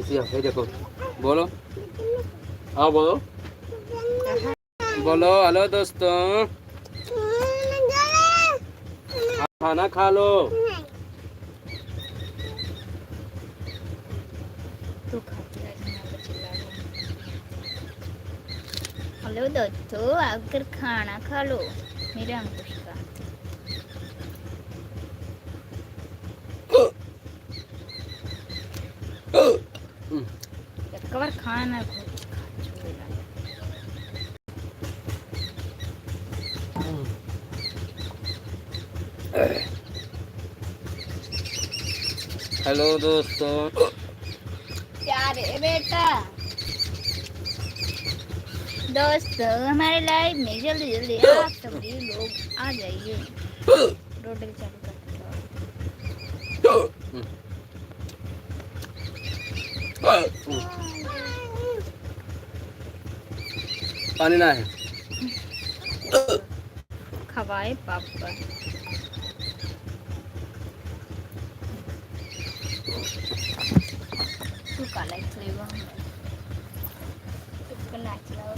ऐसी है देखो, बोलो, हाँ बोलो, बोलो हेलो दोस्तों, खाना खा लो। तू खाती है हेलो दोस्तों, आकर खाना खा लो मेरे अंकुश का। एक बार खाना हेलो दोस्तों, प्यारे बेटा दोस्तों, हमारे लाइव में जल्दी जल्दी आप सभी लोग आ जाइए। रोटी चालू कर पानी ना है, खवाए पापा। तू काला लेवा तू नाच लाओ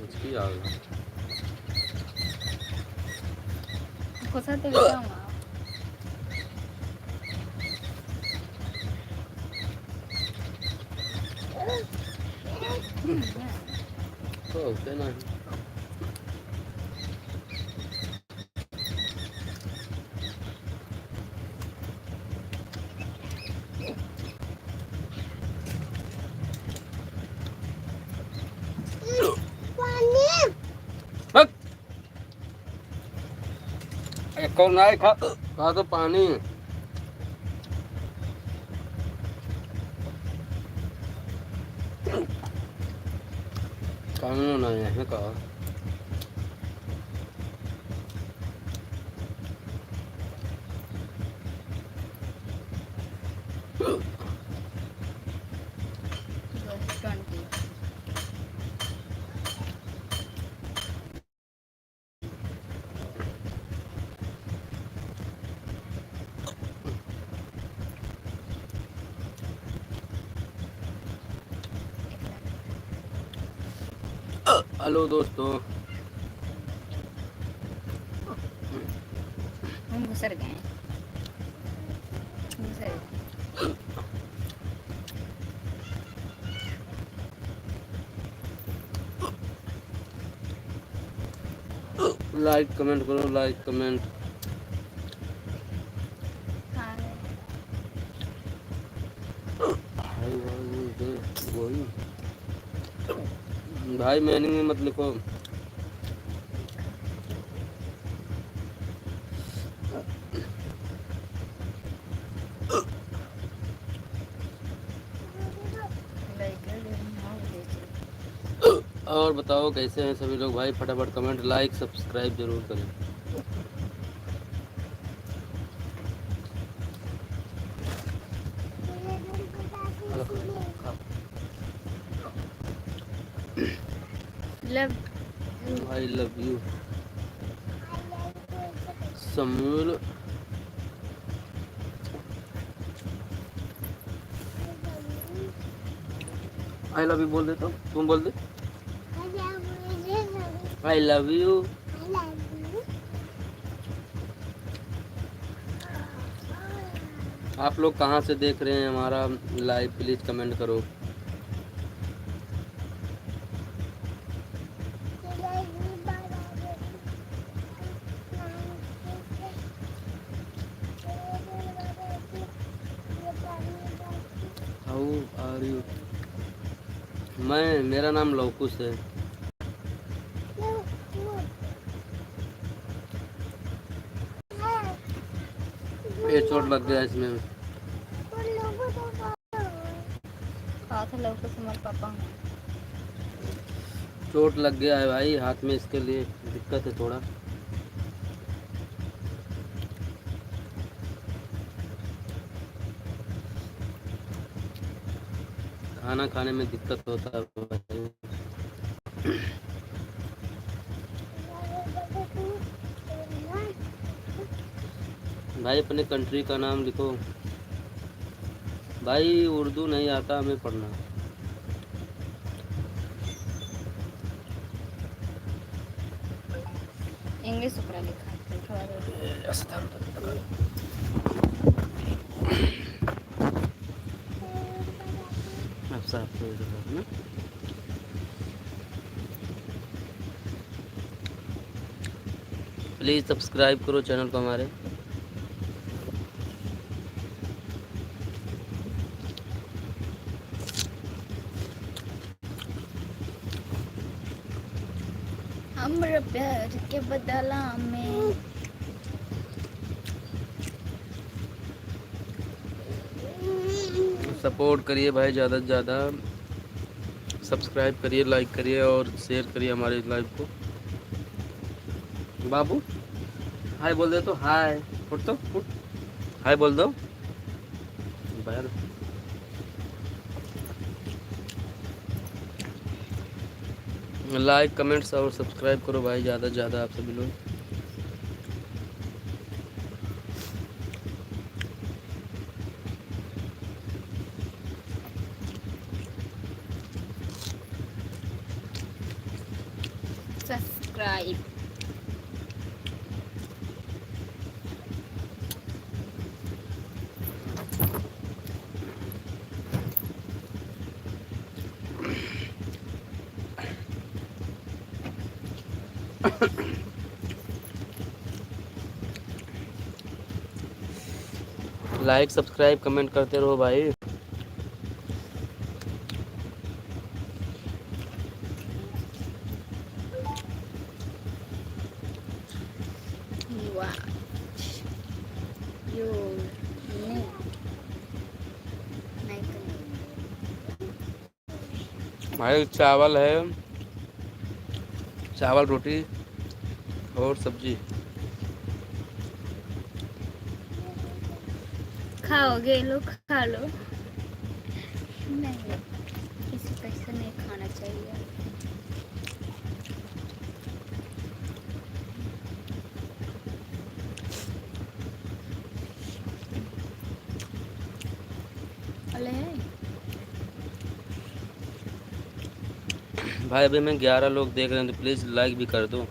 उसकी आग कोसा ते बताऊंगा। तो होते ना एक कौन आए खा तो पानी कानून नहीं है का हेलो दोस्तों, हम घुसर गए लाइक कमेंट करो, लाइक कमेंट। भाई मैंने में मत लिखो। और बताओ कैसे हैं सभी लोग भाई, फटाफट कमेंट लाइक सब्सक्राइब जरूर करें। लव आई लव यू समूल। आई लव यू बोल दे, तो तुम बोल दे आई लव यू। आप लोग कहाँ से देख रहे हैं हमारा लाइव, प्लीज कमेंट करो। How are you? मेरा नाम लवकुश है। ये चोट लग गया इसमें। पापा चोट लग गया है भाई हाथ में, इसके लिए दिक्कत है थोड़ा। खाना खाने में दिक्कत होता है भाई। भाई अपने कंट्री का नाम लिखो। भाई उर्दू नहीं आता हमें पढ़ना। इंग्लिश ऊपर लिखा है थोड़ा अब साफ तो ना। प्लीज़ सब्सक्राइब करो चैनल को हमारे। हमरा प्यार के बदला में सपोर्ट करिए भाई, ज़्यादा से ज़्यादा सब्सक्राइब करिए, लाइक करिए और शेयर करिए हमारे लाइव को। बाबू हाय बोल दे तो, हाय उठ तो उठ, हाय बोल दो बाहर। लाइक कमेंट्स और सब्सक्राइब करो भाई ज़्यादा से ज़्यादा आप सभी लोग। सब्सक्राइब। लाइक सब्सक्राइब कमेंट करते रहो भाई। भाई चावल है, चावल रोटी और सब्जी। खाओगे लोग, खा लो। नहीं, किसी पैसे नहीं खाना चाहिए। अले भाई अभी मैं 11 लोग देख रहे हैं तो प्लीज़ लाइक भी कर दो।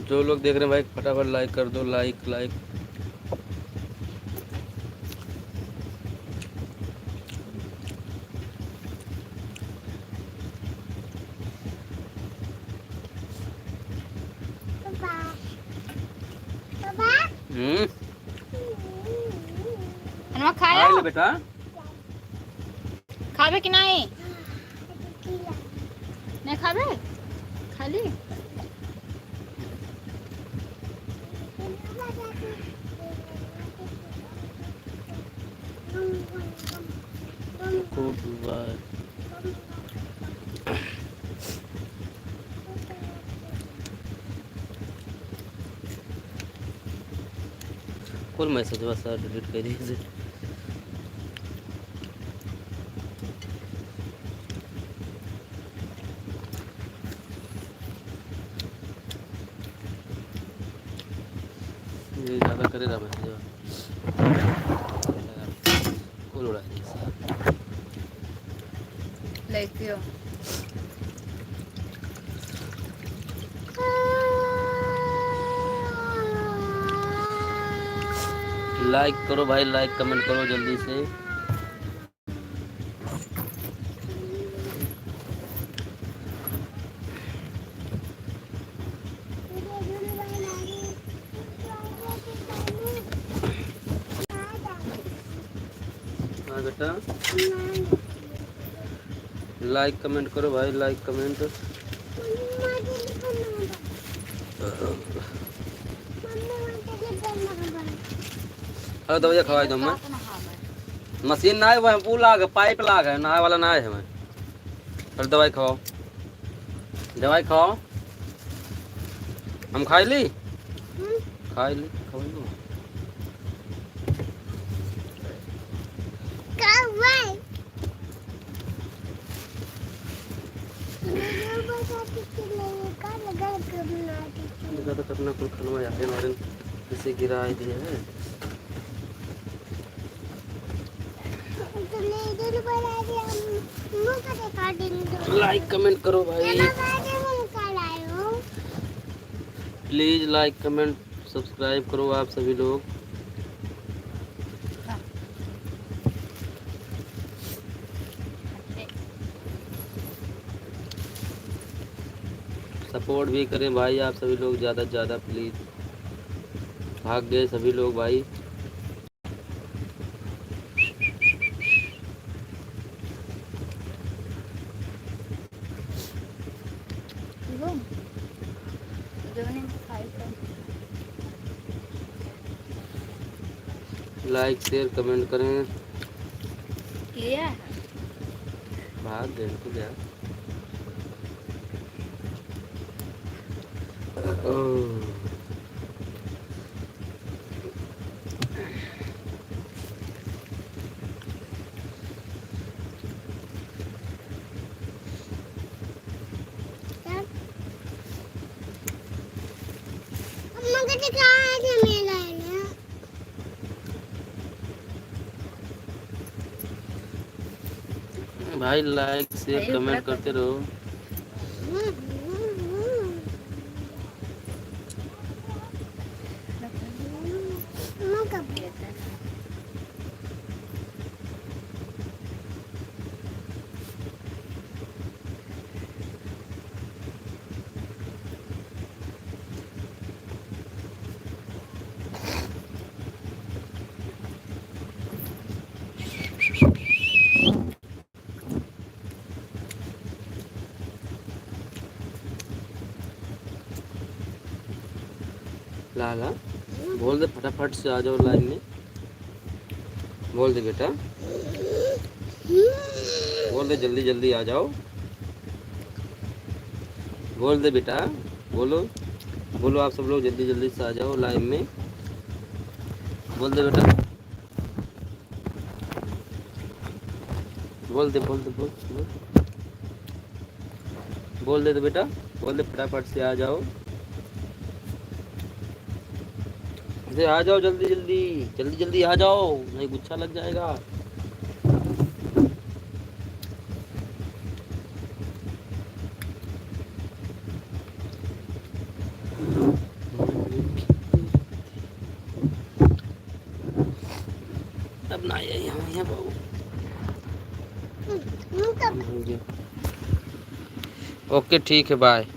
जो लोग देख रहे हैं भाई फटाफट लाइक कर दो, लाइक लाइक। खाया बेटा खाबे कि नहीं? नहीं खाबे? खाली कौन मैसेज बस डिलीट कर दीजिए। ये ज़्यादा करेगा मैसेज कौन उड़ा है लेके लाइक करो भाई, लाइक कमेंट करो जल्दी से। हाँ बेटा लाइक कमेंट करो भाई, लाइक कमेंट। अरे दवाई खवाई दो मैं। मशीन ना है वह वो लाग पाइप लाग है, नहाए वाला ना है मैं। पर दवाई खाओ, दवाई खाओ। हम खाई ली, खाई ली खवाई दो। तो अपना कुल खनवा जाते हमारे किसी गिरा दिए है। लाइक कमेंट करो भाई, प्लीज लाइक कमेंट सब्सक्राइब करो आप सभी लोग। सपोर्ट भी करें भाई आप सभी लोग, ज़्यादा से ज़्यादा प्लीज़। भाग गए सभी लोग भाई। लाइक शेयर कमेंट करें। भाग गए तो क्या। भाई लाइक शेयर कमेंट करते रहो। लाला बोल दे फटाफट से आ जाओ लाइन में। बोल दे बेटा, बोल दे जल्दी जल्दी आ जाओ। बोल दे बेटा, बोलो बोलो आप सब लोग जल्दी जल्दी से आ जाओ लाइन में। बोल दे बेटा, बोल दे बोल दे बोल बोल, बोल दे तो बेटा, बोल दे फटाफट से आ जाओ। आ जाओ जल्दी जल्दी जल्दी जल्दी आ जाओ, नहीं गुच्छा लग जाएगा। अब ना यहाँ बाबू। ओके ठीक है, बाय।